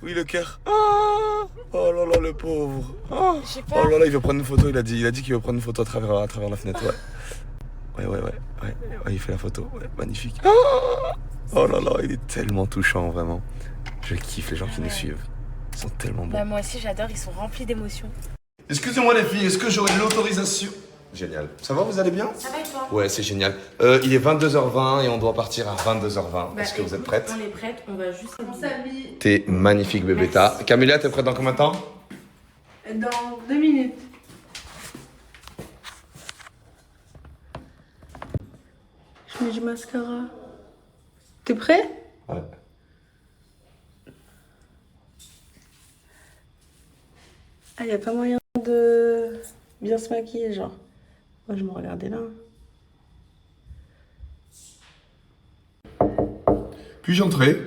Oui, le cœur. Oh là là, le pauvre. Oh là là, il veut prendre une photo. Il a dit qu'il veut prendre une photo à travers la fenêtre. Ouais. Ouais, il fait la photo. Ouais, magnifique. Oh là là, il est tellement touchant, vraiment. Je kiffe les gens qui nous suivent. Ils sont tellement beaux. Bah, moi aussi, j'adore, ils sont remplis d'émotions. Excusez-moi les filles, est-ce que j'aurai l'autorisation? Génial. Ça va, vous allez bien? Ça va et toi? Ouais, c'est génial. Il est 22h20 et on doit partir à 22h20. Est-ce que vous êtes prêtes? On est prêtes, on va juste s'habiller. T'es magnifique, bébéta. Camélia, t'es prête dans combien de temps? Dans 2 minutes. Je mets du mascara. T'es prêt? Ouais. Ah, y a pas moyen de bien se maquiller, genre. Moi, je me regardais là. Puis-je entrer?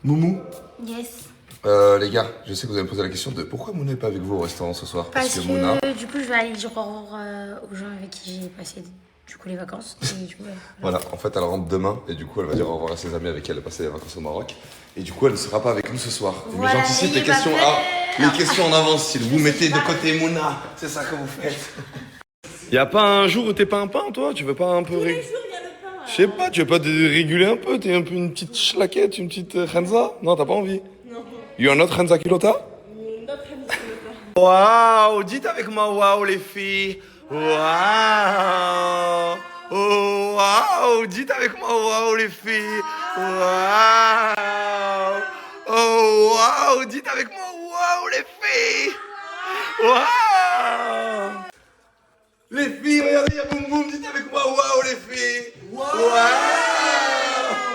Moumou? Yes. Les gars, je sais que vous allez me poser la question de pourquoi Mouna n'est pas avec vous au restaurant ce soir? Parce que Mouna... du coup, je vais aller dire au revoir aux gens avec qui j'ai passé du coup les vacances. Et du coup, Voilà, en fait, elle rentre demain et du coup, elle va dire au revoir à ses amis avec qui elle a passé les vacances au Maroc. Et du coup, elle ne sera pas avec nous ce soir. Mais Voilà, j'anticipe les il va questions, faire. les questions en avance, s'il vous mettez de côté Mouna. C'est ça que vous faites. Y a pas un jour où t'es pas un pain, toi? Tu veux pas un peu réguler? Je sais pas, tu veux pas réguler un peu? T'es un peu une petite schlaquette, une petite Khenza? Non, t'as pas envie? Non. You are not Khenza Kilota? Waouh, dites avec moi waouh les filles. Waouh. Oh waouh, dites avec moi waouh les filles. Waouh. Oh waouh, dites avec moi waouh les filles. Waouh. Les filles, regardez, il y a boum boum, dites avec moi waouh les filles. Waouh.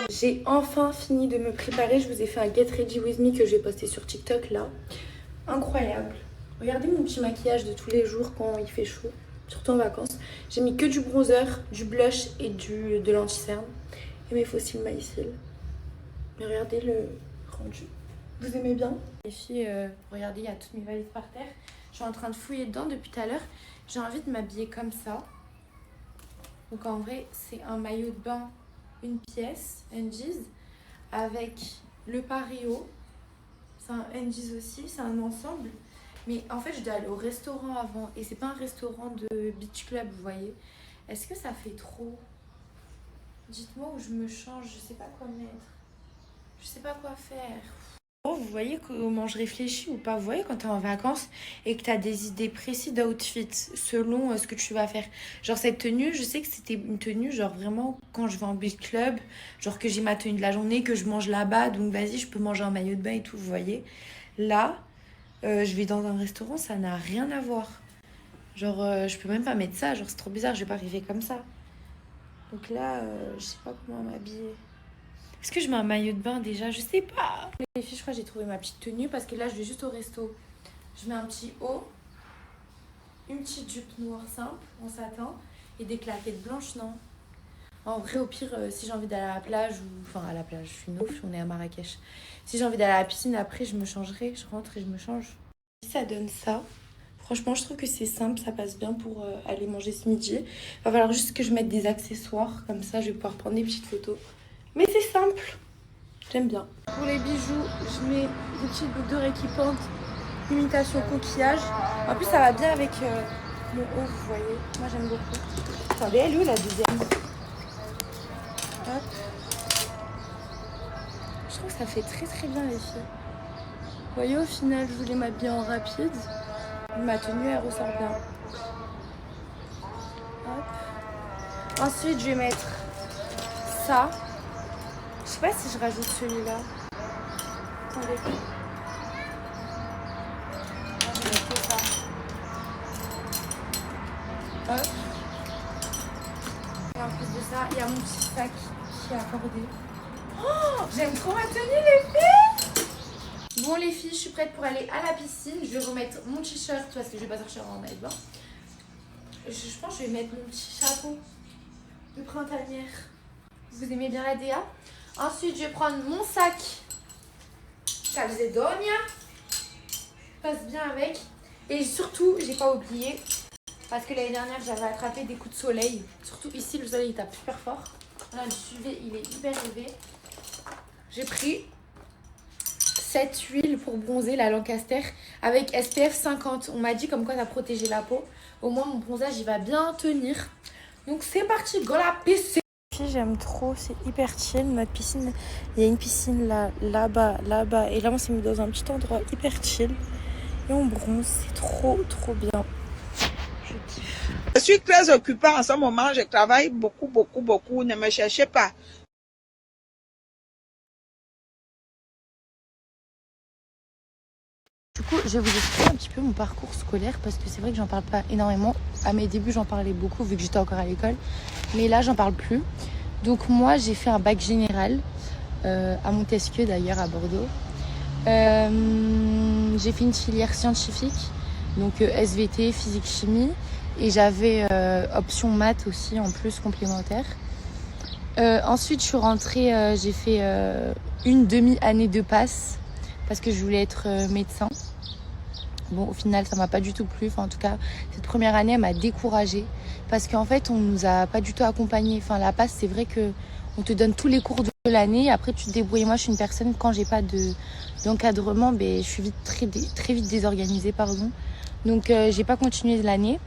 J'ai enfin fini de me préparer. Je vous ai fait un Get Ready With Me que je vais poster sur TikTok là. Incroyable. Regardez mon petit maquillage de tous les jours quand il fait chaud, surtout en vacances. J'ai mis que du bronzer, du blush et de l'anti-cerne. Et mes faux cils Maïsil. Mais regardez le rendu. Vous aimez bien? Les filles, regardez, il y a toutes mes valises par terre. Je suis en train de fouiller dedans depuis tout à l'heure. J'ai envie de m'habiller comme ça. Donc en vrai, c'est un maillot de bain, une pièce, Undies, avec le pareo. C'est un Undies aussi, c'est un ensemble. Mais en fait, je dois aller au restaurant avant. Et c'est pas un restaurant de beach club, vous voyez. Est-ce que ça fait trop? Dites-moi où je me change, je sais pas quoi mettre. Je sais pas quoi faire. Oh, vous voyez comment je réfléchis ou pas? Vous voyez quand t'es en vacances et que t'as des idées précises d'outfit selon ce que tu vas faire. Genre cette tenue, je sais que c'était une tenue genre vraiment quand je vais en beach club, genre que j'ai ma tenue de la journée, que je mange là-bas, donc vas-y, je peux manger un maillot de bain et tout, vous voyez. Là, je vais dans un restaurant, ça n'a rien à voir. Genre, je peux même pas mettre ça, genre c'est trop bizarre, je vais pas arriver comme ça. Donc là, je sais pas comment m'habiller. Est-ce que je mets un maillot de bain déjà? Je sais pas. Les filles, je crois que j'ai trouvé ma petite tenue parce que là, je vais juste au resto. Je mets un petit haut, une petite jupe noire simple en satin et des claquettes blanches, non? En vrai, au pire, si j'ai envie d'aller à la plage ou... Enfin, à la plage, je suis ouf, on est à Marrakech. Si j'ai envie d'aller à la piscine, après, je me changerai. Je rentre et je me change. Si ça donne ça, franchement, je trouve que c'est simple. Ça passe bien pour aller manger ce midi. Il va falloir juste que je mette des accessoires. Comme ça, je vais pouvoir prendre des petites photos. Mais c'est simple. J'aime bien. Pour les bijoux, je mets des petites boucles d'oreilles qui pendent. Imitation coquillage. En plus, ça va bien avec mon haut, vous voyez. Moi, j'aime beaucoup. Attendez, elle est où la deuxième? Hop. Je trouve que ça fait très très bien les filles. Vous voyez, au final, je voulais m'habiller en rapide. Ma tenue, elle ressort bien. Hop. Ensuite, je vais mettre ça. Je sais pas si je rajoute celui-là. Attendez. Je vais mettre ça. Hop. Et en plus de ça, il y a mon petit sac qui est accordé. Oh, j'aime trop ma tenue les filles. Bon les filles, je suis prête pour aller à la piscine. Je vais remettre mon t-shirt parce que je vais pas sortir en maillot de bain. Je pense que je vais mettre mon petit chapeau de printanière. Vous aimez bien la DA? Ensuite, je vais prendre mon sac Calzedonia. Passe bien avec. Et surtout, j'ai pas oublié, parce que l'année dernière, j'avais attrapé des coups de soleil. Surtout ici, le soleil il tape super fort. Là, le UV, il est hyper élevé. J'ai pris cette huile pour bronzer, la Lancaster, avec SPF 50. On m'a dit comme quoi ça protégeait la peau. Au moins, mon bronzage, il va bien tenir. Donc, c'est parti, go la piscine. J'aime trop, c'est hyper chill. Notre piscine, il y a une piscine là-bas. Et là, on s'est mis dans un petit endroit hyper chill. Et on bronze, c'est trop bien. Je kiffe. Je suis très occupée en ce moment, je travaille beaucoup, ne me cherchez pas. Du coup, je vais vous expliquer un petit peu mon parcours scolaire parce que c'est vrai que j'en parle pas énormément. À mes débuts, j'en parlais beaucoup vu que j'étais encore à l'école. Mais là, j'en parle plus. Donc moi, j'ai fait un bac général à Montesquieu d'ailleurs, à Bordeaux. J'ai fait une filière scientifique, donc SVT, physique-chimie. Et j'avais option maths aussi en plus complémentaire. Ensuite, je suis rentrée, j'ai fait une demi-année de passe parce que je voulais être médecin. Bon, au final, ça m'a pas du tout plu. Enfin, en tout cas, cette première année, elle m'a découragée parce qu'en fait, on nous a pas du tout accompagnés. Enfin, la passe, c'est vrai que on te donne tous les cours de l'année. Après, tu te débrouilles. Moi, je suis une personne, quand j'ai pas d'encadrement, je suis très vite désorganisée, pardon. Donc, j'ai pas continué l'année.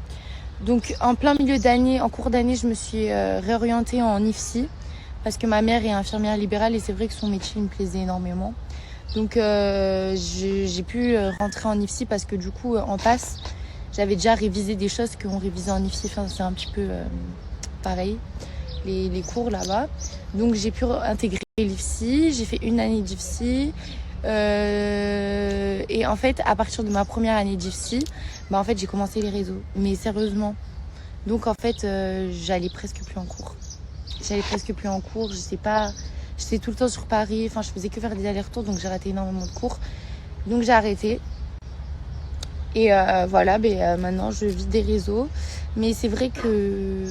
Donc, en plein milieu d'année, en cours d'année, je me suis réorientée en IFSI parce que ma mère est infirmière libérale et c'est vrai que son métier me plaisait énormément. Donc j'ai pu rentrer en IFSI parce que du coup en passe j'avais déjà révisé des choses qu'on révisait en IFSI, enfin, c'est un petit peu pareil les cours là-bas. Donc j'ai pu intégrer l'IFSI, j'ai fait une année d'IFSI et en fait à partir de ma première année d'IFSI, en fait j'ai commencé les réseaux, mais sérieusement. Donc en fait j'allais presque plus en cours. J'étais tout le temps sur Paris, enfin je faisais que faire des allers-retours, donc j'ai raté énormément de cours. Donc j'ai arrêté. Et voilà, maintenant je vis des réseaux. Mais c'est vrai que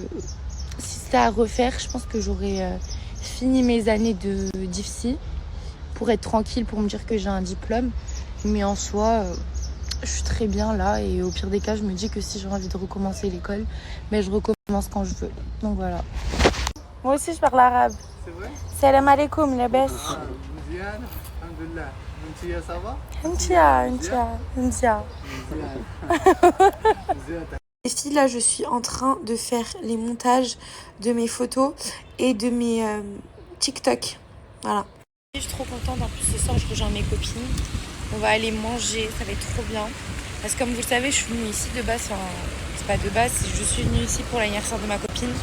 si c'était à refaire, je pense que j'aurais fini mes années d'IFSI pour être tranquille, pour me dire que j'ai un diplôme. Mais en soi, je suis très bien là. Et au pire des cas, je me dis que si j'ai envie de recommencer l'école, je recommence quand je veux. Donc voilà. Moi aussi je parle arabe. C'est vrai? Salam alaikum, la baisse. Mziane, alhamdoulilah. Ntia, ça va? Ntia. Les filles, là, je suis en train de faire les montages de mes photos et de mes TikTok. Voilà. Je suis trop contente. En plus, ce soir, je rejoins mes copines. On va aller manger. Ça va être trop bien. Parce que comme vous le savez, je suis venue ici de base. Enfin, c'est pas de base. Je suis venue ici pour l'anniversaire de ma copine.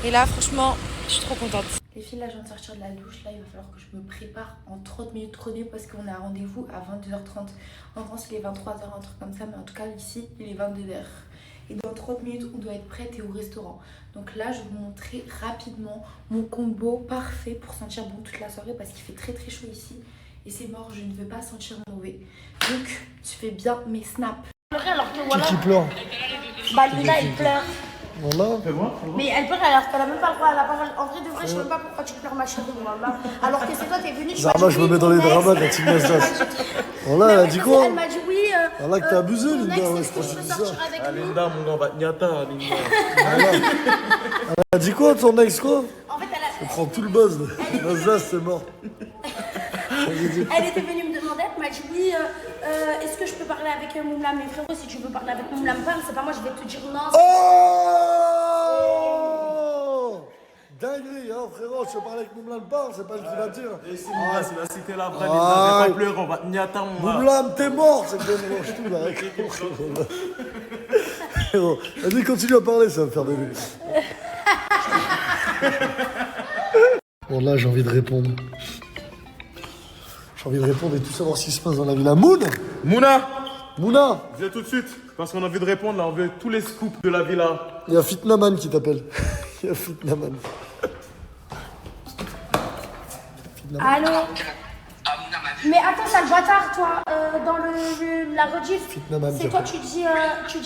Et là, franchement, je suis trop contente. Les filles, là, je viens de sortir de la douche. Là, il va falloir que je me prépare en 30 minutes chrono parce qu'on a rendez-vous à 22h30. En France, il est 23h, un truc comme ça. Mais en tout cas, ici, il est 22h. Et dans 30 minutes, on doit être prête et au restaurant. Donc là, je vais vous montrer rapidement mon combo parfait pour sentir bon toute la soirée parce qu'il fait très très chaud ici. Et c'est mort, je ne veux pas sentir mauvais. Donc, tu fais bien mes snaps. Alors que voilà. Qui pleure? Lina, il pleure. Voilà. Mais elle pleure alors qu'elle a même pas le droit à la parole. En vrai de vrai, je sais même pas pourquoi tu pleures, ma chérie, voilà. Alors que c'est toi, t'es venue, tu m'as dit Zama, je me mets dans les dramas de la team Nasdaq. Voilà, elle a dit quoi? Elle m'a dit oui. Voilà que t'as abusé, ton Linda. ex, Ouais, je est-ce que crois tu que peux tu dis ça. sortir avec nous? Linda, mon gars, Batniata, Linda. Voilà. Elle a dit quoi, ton ex, quoi? En fait, On prend tout le buzz. Nasdaq, c'est mort. elle était venue me demander, elle m'a dit oui, est-ce que je peux parler avec Moumlam? Mais frérot, si tu veux parler avec Moumlam, c'est pas moi, je vais te dire non. Oh! Dinguerie, hein, frérot, je te parlais avec Moumlam parle, c'est pas je qui va dire. Et c'est moi, c'est la cité là, après, Linda, pas pleurer, on va Batniata, mon gars. Moumlam, t'es mort, c'est que je mange tout là. Frérot, vas-y, continue à parler, ça va me faire des vues. Bon, là, j'ai envie de répondre. J'ai envie de répondre et tout savoir ce qui se passe dans la villa. Mouna! Viens tout de suite, parce qu'on a envie de répondre, là, on veut tous les scoops de la villa. Il y a Fitnaman qui t'appelle. Il y a Fitnaman. Allô? Mouna m'a dit Mais attends, sale bâtard, toi, dans la rediff, Fitna même, c'est toi, tu dis,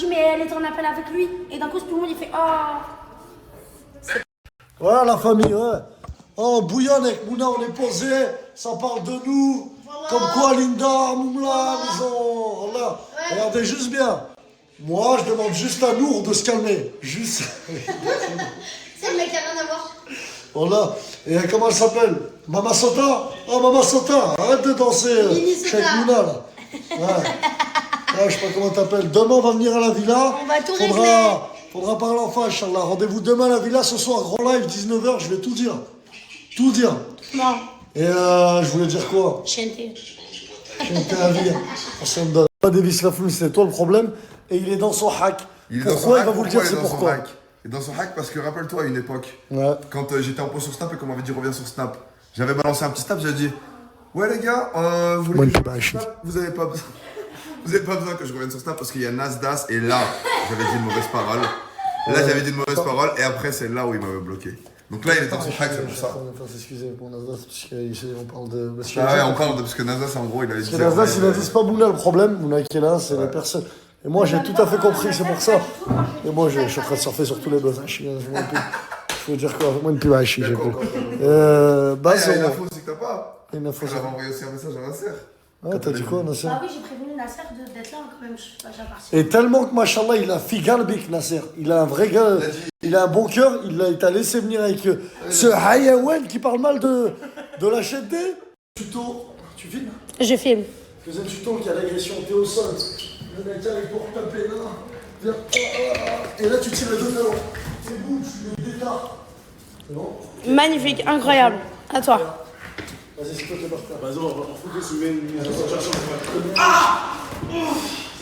mais elle était en appel avec lui. Et d'un coup, tout le monde, il fait, oh. Voilà la famille, ouais. Oh, bouillonne avec Mouna, on est posé, ça parle de nous. Voilà. Comme quoi, Linda, Moumla, ils ont. Voilà. Ouais. Regardez juste bien. Moi, je demande juste à Nour de se calmer. Juste. C'est le mec qui a rien à voir. Voilà. Et comment elle s'appelle? Mama Sota? Oh, Mama Sota, arrête de danser chez Mouna, là. Ouais. Ouais, je sais pas comment t'appelles. Demain, on va venir à la villa. On va tout régler. Faudra parler enfin, Inch'Allah. Rendez-vous demain à la villa, ce soir, grand live, 19h, je vais tout dire. Tout dire. Non. Et je voulais dire quoi? Chanter. Chanter la vie. On me donne. Pas Davis Lafoun, c'est toi le problème. Et il est dans son hack. Pourquoi il va vous le dire, c'est pourquoi? Et dans son hack, parce que rappelle-toi, à une époque, ouais. Quand j'étais en pause sur Snap et qu'on m'avait dit reviens sur Snap, j'avais balancé un petit Snap, j'avais dit ouais les gars, vous voulez que je Snap, vous avez pas besoin que je revienne sur Snap parce qu'il y a Nasdaq et là, j'avais dit une mauvaise parole. Là, j'avais dit une mauvaise parole et après, c'est là où il m'avait bloqué. Donc là, il est dans son hack, c'est pour ça. Excusez pour Nasdaq, parce qu'on parle de. Ah ouais, on parle de. Parce que Nasdaq, en gros, il avait dit. Parce que Nasdaq, il n'a dit pas Mouna le problème, Mouna qui est là, c'est les personnes. Et moi, j'ai tout à fait compris, c'est pour ça. Et moi, je suis en train de surfer sur tous les buzz. Je veux dire quoi? Moi, une pub à Hachi, j'ai plus. Bah, c'est une info, c'est que t'as pas. Une info, j'avais envoyé aussi un message à Nasser. Ouais, t'as dit quoi, Nasser? Ah oui, j'ai prévenu Nasser d'être là quand même, je suis pas déjà parti. Et tellement que, machallah, il a fait galbik, Nasser. Il a un vrai gars, il a un bon cœur, il t'a laissé venir avec ce Hayawan qui parle mal de la chaîne D. Tuto, tu filmes? Je filme. Deuxième tuto, qui a l'agression, t'es au sol. Le mec arrive pour taper là. Viens. Et là, tu tires les deux talons. C'est bon, tu les détards. C'est bon? Magnifique, incroyable. À toi. Vas-y, c'est toi qui es par terre. Vas-y, on va foutre sur une association.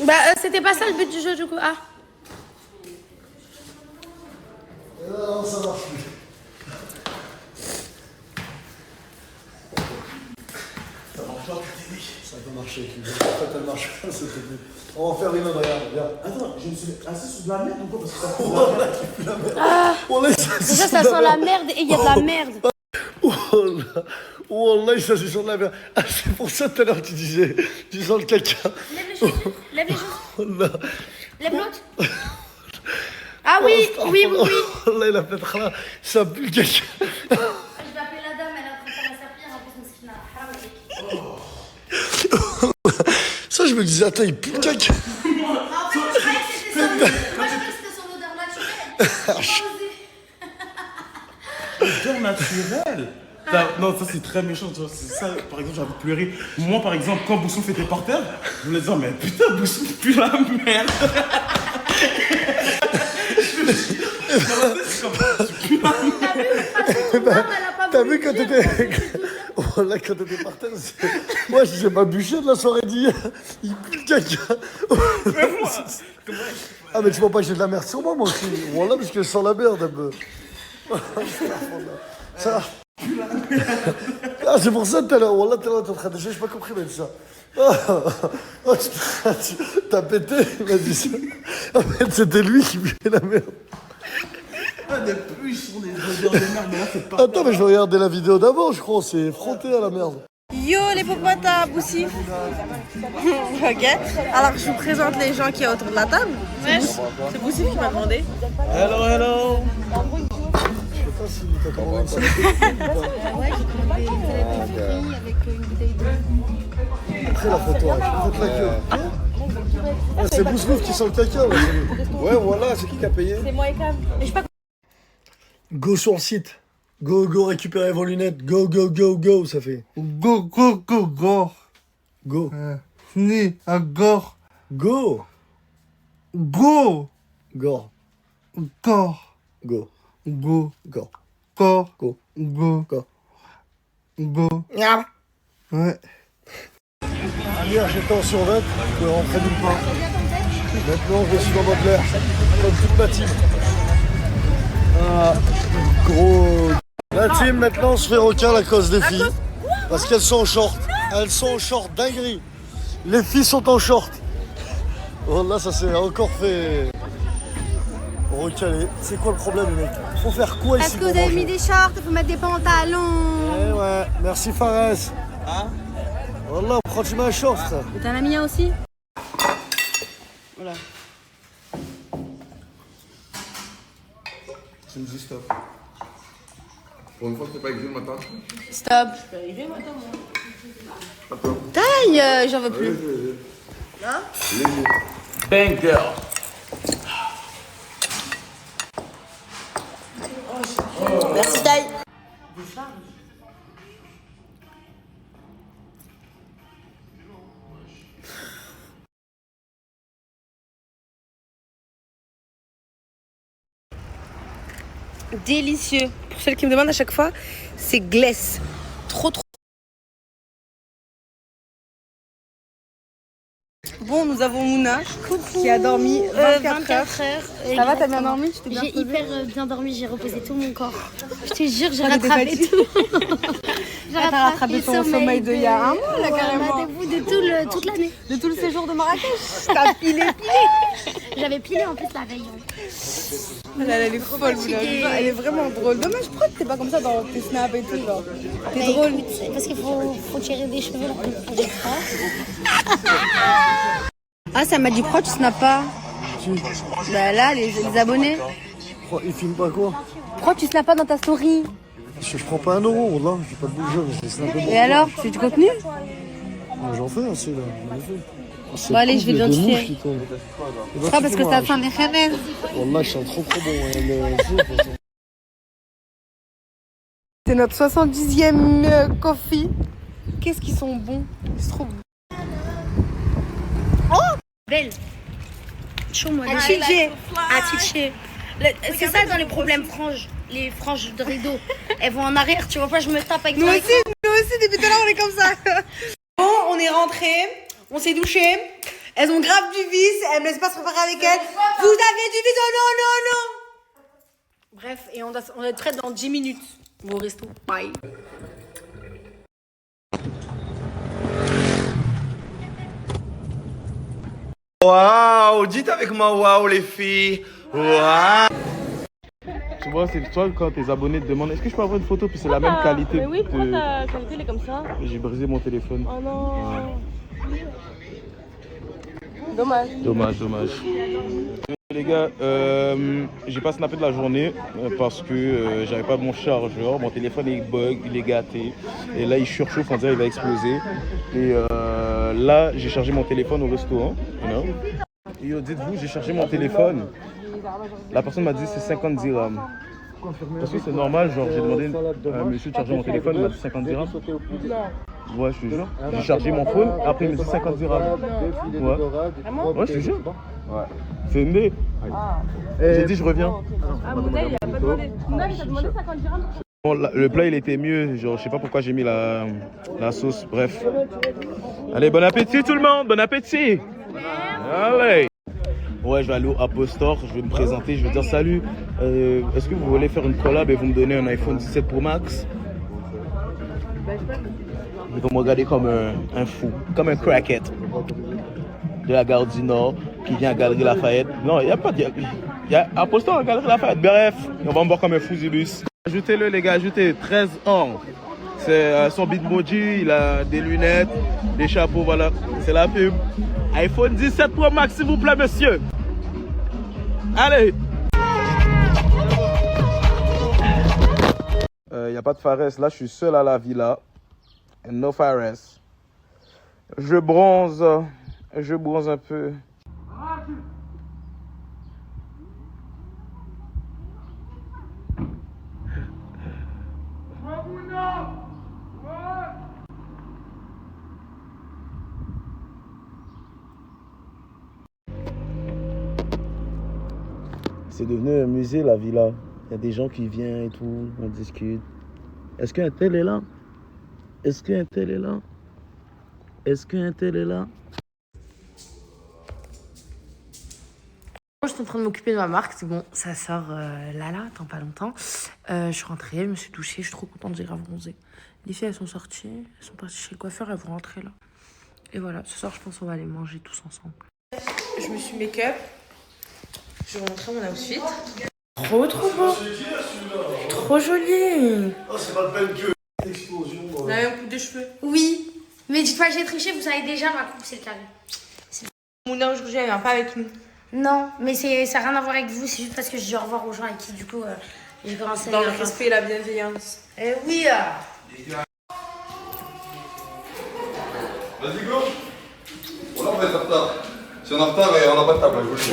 Bah, c'était pas ça le but du jeu, du coup. Ah. Non, ça marche plus. Ça marche pas, ça peut marcher. En fait, elle marche pas, c'était plus. On va faire une autre, regarde, viens. Attends, je me suis assis sur de la merde ou quoi? Parce que ça fout de la merde. Ah. Déjà, ça sent la merde et il y a de la merde. Oh là, ça c'est sur de la merde. Ah, c'est pour ça tout à l'heure tu disais, tu sens le caca. Lève les chaussures, lève les chaussures. Oh là. Lève l'autre. Ah oui, oui. Oh là, il a fait là, ça pue le caca. Je vais appeler la dame, elle a préparé la serpillère, en plus, Meskina. Ça, je me disais, attends, il pue le caca. En fait, je croyais que c'était ça. Moi, je croyais que c'était son odeur naturelle. Odeur naturelle? Non, ça c'est très méchant, tu vois. C'est ça, par exemple, j'ai envie de pleurer. Moi, par exemple, quand Boussouf était par terre, je me disais, mais putain, Boussouf pue la merde. T'as vu quand t'étais. Oh là, quand t'étais par terre, moi, j'ai ma bûchée de la soirée d'hier. Il pue le caca. Ah, mais tu vois pas que j'ai de la merde sur moi, moi aussi. Voilà, parce que je sens la merde un peu. Ça. Ah, c'est pour ça tout à l'heure. Wallah, t'es en train de jouer, j'ai pas compris, mais ça. Oh, t'as pété, il m'a dit ça. En fait, c'était lui qui puait la merde. Ah, des pluies sont des odeurs de merde, mais là, c'est pas. Attends, mais je vais regarder la vidéo d'avant, je crois. C'est frotté à la merde. Yo les popotes à Boussif. Ok. Alors je vous présente les gens qui y a autour de la table. C'est Boussif qui m'a demandé. Hello. Je sais pas si t'as commandé ça. Ouais, j'ai trouvé une salade de fruits avec une bouteille d'eau. Après la photo, faites la queue. Ah, c'est Boussouf qui sent le caca. Là. Ouais, voilà, c'est qui a payé? C'est moi et Cam. Mais je sais pas. Go sur le site. Go récupérer vos lunettes. Go, ça fait. Go. Go. Ni à gore. Go. Go. Gore. Corps. Go. Go. Gore. Corps. Go. Go. Go. Go. Ouais. Hier, j'étais en survêt, je rentrais nulle part. Maintenant, je suis dans votre l'air, comme toute ma team. Ah, gros. La team, maintenant, se fait requin à cause des filles. Parce qu'elles sont en short. Elles sont en short, dinguerie. Les filles sont en short. Oh là, ça s'est encore fait recaler. C'est quoi le problème, les mecs? Faut faire quoi ici? Est-ce que vous avez mis des shorts? Il faut mettre des pantalons. Eh ouais, merci Fares. Hein? Wallah, pourquoi tu m'achauffes, frère? T'as un ami aussi? Voilà. Tu me dis stop. Pour une fois que t'es pas avec le matin. Stop. Je peux arriver maintenant, moi. Taille, j'en veux plus. Hein? Banger. Merci, Taille. Délicieux. Pour celles qui me demandent à chaque fois, c'est glace. Trop. Bon, nous avons Mouna qui a dormi 24 heures. Ça va, t'as bien dormi? J'ai hyper bien dormi, j'ai reposé tout mon corps. Je te jure, j'ai rattrapé tout. T'as rattrapé ton sommeil d'il y a un mois, là, carrément. Rendez-vous de toute l'année. De tout le séjour de Marrakech. T'as pilé. J'avais pilé en plus la veille. Elle est folle, elle est vraiment drôle. Dommage, pourquoi t'es pas comme ça dans tes snaps et tout, genre? T'es drôle. Écoute, parce qu'il faut tirer des cheveux là pour des Ah, ça m'a dit pourquoi tu snaps pas? Bah là, les abonnés. Ils filment pas quoi? Pourquoi tu snaps pas dans ta story? Je prends pas 1 euro, là, j'ai pas de bouger, mais c'est snapper. Et alors, tu fais du contenu? J'en fais aussi, là, j'en ai fait. Bon, allez, je vais l'identifier. C'est pas parce que ça sent les khames. Wallah, je sens trop bon. C'est notre 70e coffee. Qu'est-ce qu'ils sont bons. C'est trop bon. Oh, belle. Chaud, moi. Attiché. C'est ça dans les problèmes franges. Les franges de rideau. Elles vont en arrière, tu vois pas, je me tape avec nous aussi, depuis tout à l'heure, on est comme ça. Bon, on est rentrés, on s'est douché. Elles ont grave du vice, elles me laissent pas se préparer avec elles. Vous avez du vice, oh non. Bref, et on doit être prêts dans 10 minutes. On va au resto. Bye. Waouh, dites avec moi waouh les filles. Waouh. Tu vois, c'est toi quand tes abonnés te demandent est-ce que je peux avoir une photo, puis c'est la même qualité. Mais oui, pourquoi ta qualité elle est comme ça? J'ai brisé mon téléphone. Oh non. Dommage. Dommage. Les gars, j'ai pas snappé de la journée parce que j'avais pas mon chargeur, mon téléphone il bug, il est gâté et là il surchauffe, on dirait il va exploser. Et là j'ai chargé mon téléphone au restaurant, you know? Et yo, dites-vous, j'ai chargé mon téléphone, la personne m'a dit c'est 50 dirhams. Parce que c'est normal, genre j'ai demandé à un monsieur de charger mon téléphone, il m'a dit 50 dirhams. Ouais, je te jure. J'ai chargé mon phone, après il me dit 50 dirhams. Ouais, je te jure. Ouais. C'est né. J'ai dit je reviens. Ah, Mouna, il a pas demandé. Mouna, il t'a demandé 50 dirhams. Bon, le plat il était mieux, genre je sais pas pourquoi j'ai mis la sauce, bref. Allez, bon appétit tout le monde, bon appétit. Allez. Ouais, je vais aller au Apple Store, je vais me présenter, je vais dire salut. Est-ce que vous voulez faire une collab et vous me donnez un iPhone 17 Pro Max? Ils vont me regarder comme un fou, comme un crackhead de la gare du Nord qui vient à Galerie Lafayette. Non, il n'y a pas de... Il y a Apple Store à Galerie Lafayette, bref, on va me voir comme un fusibus. Ajoutez-le les gars, ajoutez 13 ans. C'est son Bitmoji, il a des lunettes, des chapeaux, voilà, c'est la pub. iPhone 17 Pro Max s'il vous plaît monsieur. Allez. Il n'y a pas de Fares, là je suis seul à la villa. No Fares. Je bronze un peu. C'est devenu un musée la villa. Il y a des gens qui viennent et tout, on discute. Est-ce qu'un tel est là? Est-ce qu'un tel est là? Est-ce qu'un tel est là? Je suis en train de m'occuper de ma marque, c'est bon, ça sort là, dans pas longtemps. Je suis rentrée, je me suis douchée, je suis trop contente, j'ai grave bronzé. Les filles, elles sont sorties, elles sont parties chez le coiffeur, elles vont rentrer là. Et voilà, ce soir, je pense qu'on va aller manger tous ensemble. Je me suis make-up, je vais montrer mon outfit. Trop beau, trop joli. Oh, c'est pas de peine que l'explosion. La même coupe de cheveux. Oui. Mais dites pas que j'ai triché, vous savez déjà, ma coupe, c'est le carré. Mouna aujourd'hui, elle vient pas avec nous. Non, mais ça n'a rien à voir avec vous, c'est juste parce que je dis au revoir aux gens avec qui, du coup, j'ai commencé Dans à... le respect et la bienveillance. Eh oui Vas-y, go. Voilà, on va être en retard. Si on est en retard, on n'a pas de table, je vous le dis.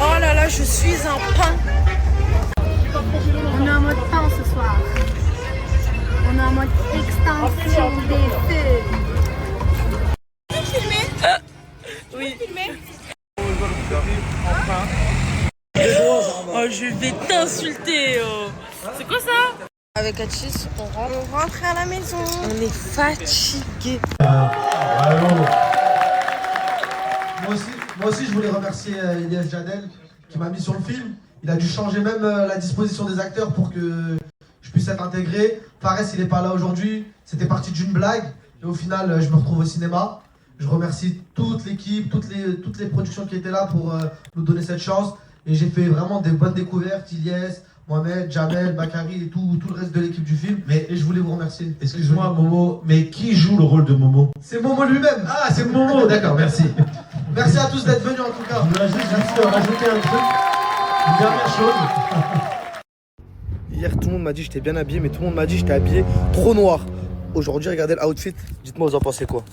Oh là là, je suis un pain. On est en mode pain ce soir. On est en mode extension des feux. Oui. Oh, je vais t'insulter. Oh. C'est quoi ça? Avec Achis, on rentre à la maison. On est fatigué. Moi aussi, je voulais remercier Elias Jadel qui m'a mis sur le film. Il a dû changer même la disposition des acteurs pour que je puisse être intégré. Fares, il n'est pas là aujourd'hui. C'était parti d'une blague. Et au final, je me retrouve au cinéma. Je remercie toute l'équipe, toutes les productions qui étaient là pour nous donner cette chance. Et j'ai fait vraiment des bonnes découvertes. Ilyes, Mohamed, Jamel, Bakary et tout le reste de l'équipe du film. Et je voulais vous remercier. Excuse-moi Momo, mais qui joue le rôle de Momo? C'est Momo lui-même. Ah, c'est Momo, d'accord, merci. Merci à tous d'être venus en tout cas. Je voudrais juste rajouter un truc, une dernière chose. Hier, tout le monde m'a dit que j'étais bien habillé, mais tout le monde m'a dit que j'étais habillé trop noir. Aujourd'hui, regardez l'outfit. Dites-moi, vous en pensez quoi?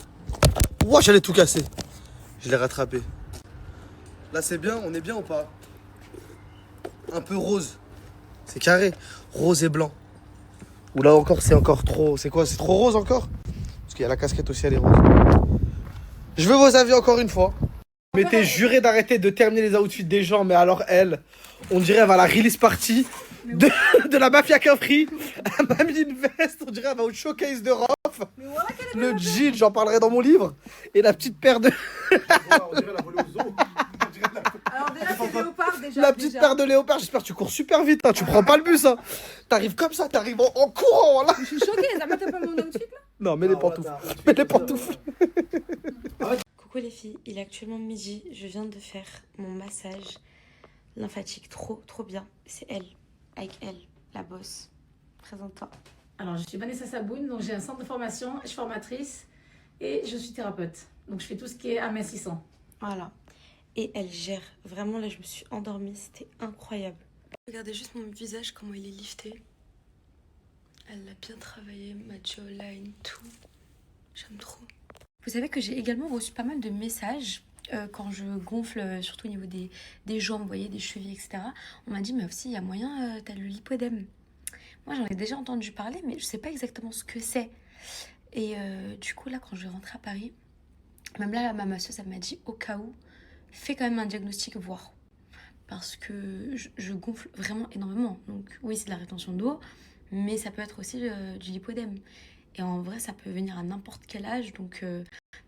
Ouah, j'allais tout casser. Je l'ai rattrapé. Là, c'est bien, on est bien ou pas? Un peu rose. C'est carré. Rose et blanc. Ou là encore, c'est encore trop... C'est quoi? C'est trop rose encore? Parce qu'il y a la casquette aussi, elle est rose. Je veux vos avis encore une fois. Je m'étais juré d'arrêter de terminer les outfits des gens, mais alors elle, on dirait elle va à la release party de la Mafia Capri. Elle m'a mis une veste, on dirait elle va au showcase de Rof. Le jean, j'en parlerai dans mon livre. Et la petite paire de... On dirait la volée aux os. Alors déjà, c'est léopard déjà. La petite paire de léopard, j'espère que tu cours super vite, hein. Tu prends pas le bus, hein. T'arrives comme ça, t'arrives en courant, là. Je suis choquée, ça m'a tapé mon outfit là. Non, mets les pantoufles. Mets les pantoufles. Coucou les filles, il est actuellement midi. Je viens de faire mon massage lymphatique. Trop bien. C'est elle, avec elle, la boss. Présente-toi. Alors, je suis Vanessa Saboun, donc j'ai un centre de formation, je suis formatrice et je suis thérapeute. Donc, je fais tout ce qui est amincissant. Voilà. Et elle gère. Vraiment, là, je me suis endormie. C'était incroyable. Regardez juste mon visage, comment il est lifté. Elle l'a bien travaillé, ma jawline, tout. J'aime trop. Vous savez que j'ai également reçu pas mal de messages quand je gonfle, surtout au niveau des jambes, vous voyez, des chevilles, etc. On m'a dit, mais aussi, il y a moyen, t'as le lipodème. Moi, j'en ai déjà entendu parler, mais je sais pas exactement ce que c'est. Et du coup, là, quand je vais rentrer à Paris, même là, ma masseuse, elle m'a dit, au cas où, fais quand même un diagnostic, voir. Parce que je gonfle vraiment énormément. Donc oui, c'est de la rétention d'eau, mais ça peut être aussi du lipodème. Et en vrai, ça peut venir à n'importe quel âge. Donc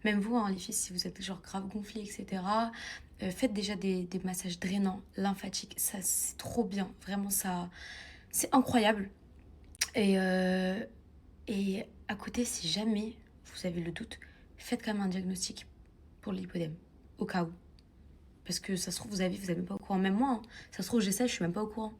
même vous, hein, les filles, si vous êtes genre grave gonflées, etc., faites déjà des massages drainants, lymphatiques. Ça, c'est trop bien. Vraiment, ça, c'est incroyable. Et à côté, si jamais vous avez le doute, faites quand même un diagnostic pour le lipodème, au cas où. Parce que ça se trouve, vous avez même pas au courant. Même moi, hein. Ça se trouve, j'essaie, je suis même pas au courant.